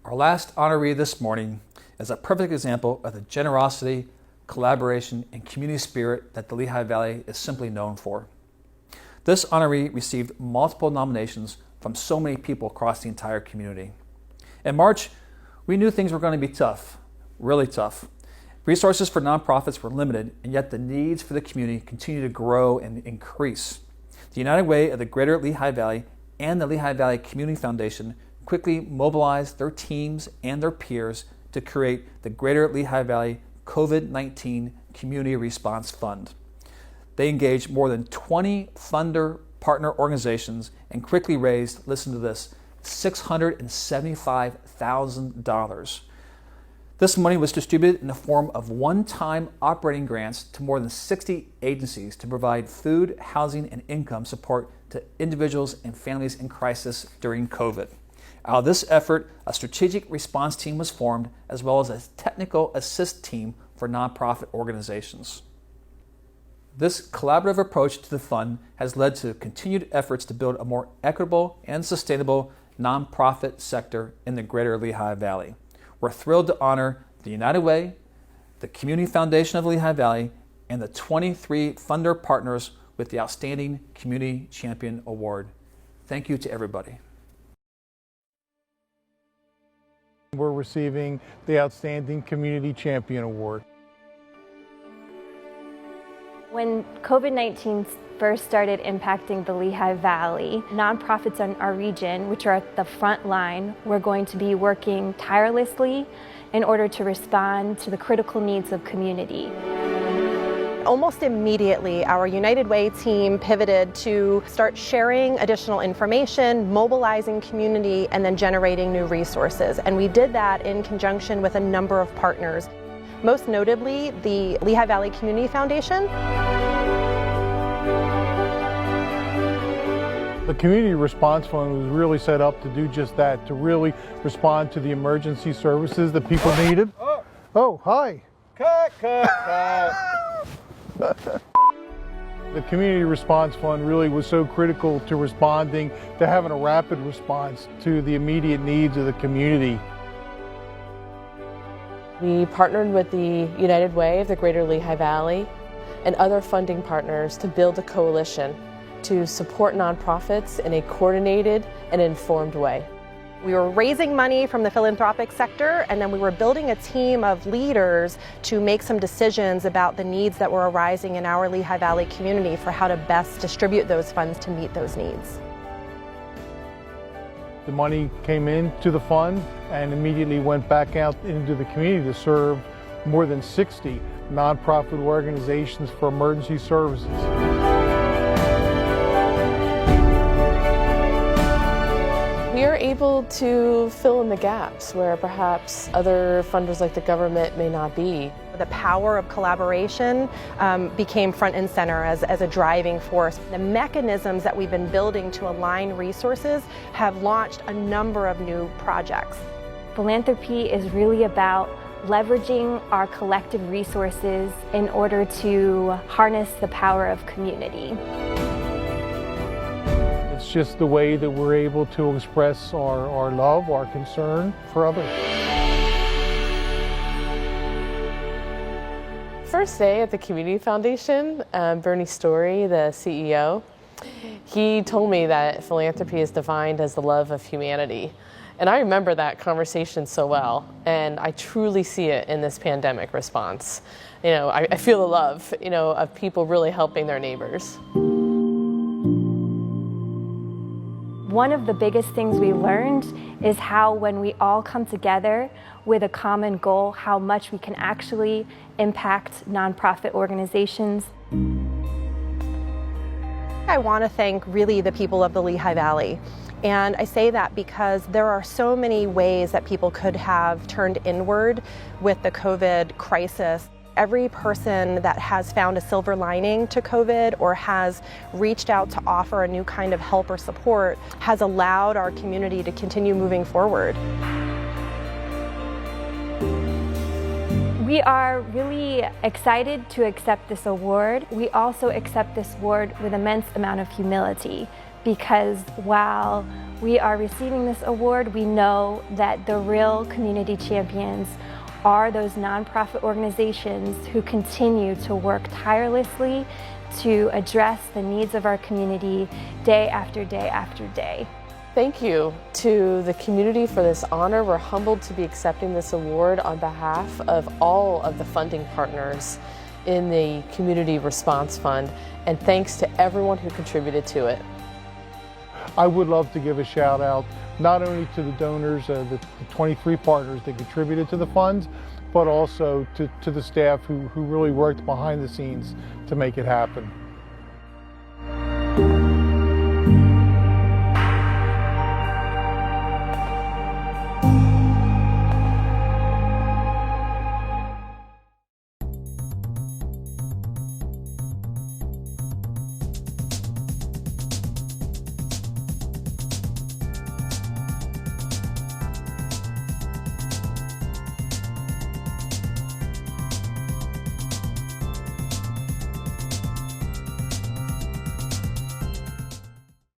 Our last honoree this morning is a perfect example of the generosity, collaboration, and community spirit that the Lehigh Valley is simply known for. This honoree received multiple nominations from so many people across the entire community. In March, we knew things were going to be tough, really tough. Resources for nonprofits were limited, and yet the needs for the community continue to grow and increase. The United Way of the Greater Lehigh Valley and the Lehigh Valley Community Foundation quickly mobilized their teams and their peers to create the Greater Lehigh Valley COVID-19 Community Response Fund. They engaged more than 20 funder partner organizations and quickly raised, listen to this, $675,000. This money was distributed in the form of one-time operating grants to more than 60 agencies to provide food, housing, and income support to individuals and families in crisis during COVID. Out of this effort, a strategic response team was formed, as well as a technical assist team for nonprofit organizations. This collaborative approach to the fund has led to continued efforts to build a more equitable and sustainable nonprofit sector in the Greater Lehigh Valley. We're thrilled to honor the United Way, the Community Foundation of Lehigh Valley, and the 23 funder partners with the Outstanding Community Champion Award. Thank you to everybody. We're receiving the Outstanding Community Champion Award. When COVID-19 first started impacting the Lehigh Valley, nonprofits in our region, which are at the front line, were going to be working tirelessly in order to respond to the critical needs of community. Almost immediately, our United Way team pivoted to start sharing additional information, mobilizing community, and then generating new resources. And we did that in conjunction with a number of partners, most notably the Lehigh Valley Community Foundation. The Community Response Fund was really set up to do just that, to really respond to the emergency services that people needed. Oh, hi. Cut. The Community Response Fund really was so critical to responding, to having a rapid response to the immediate needs of the community. We partnered with the United Way of the Greater Lehigh Valley and other funding partners to build a coalition to support nonprofits in a coordinated and informed way. We were raising money from the philanthropic sector, and then we were building a team of leaders to make some decisions about the needs that were arising in our Lehigh Valley community for how to best distribute those funds to meet those needs. The money came into the fund and immediately went back out into the community to serve more than 60 nonprofit organizations for emergency services. We are able to fill in the gaps where perhaps other funders like the government may not be. The power of collaboration became front and center as a driving force. The mechanisms that we've been building to align resources have launched a number of new projects. Philanthropy is really about leveraging our collective resources in order to harness the power of community. It's just the way that we're able to express our love, our concern for others. First day at the Community Foundation, Bernie Story, the CEO, he told me that philanthropy is defined as the love of humanity. And I remember that conversation so well, and I truly see it in this pandemic response. You know, I feel the love, of people really helping their neighbors. One of the biggest things we learned is how when we all come together with a common goal, how much we can actually impact nonprofit organizations. I want to thank really the people of the Lehigh Valley. And I say that because there are so many ways that people could have turned inward with the COVID crisis. Every person that has found a silver lining to COVID or has reached out to offer a new kind of help or support has allowed our community to continue moving forward. We are really excited to accept this award. We also accept this award with immense amount of humility, because while we are receiving this award, we know that the real community champions are those nonprofit organizations who continue to work tirelessly to address the needs of our community day after day after day. Thank you to the community for this honor. We're humbled to be accepting this award on behalf of all of the funding partners in the Community Response Fund, and thanks to everyone who contributed to it. I would love to give a shout out not only to the donors, the 23 partners that contributed to the fund, but also to the staff who really worked behind the scenes to make it happen.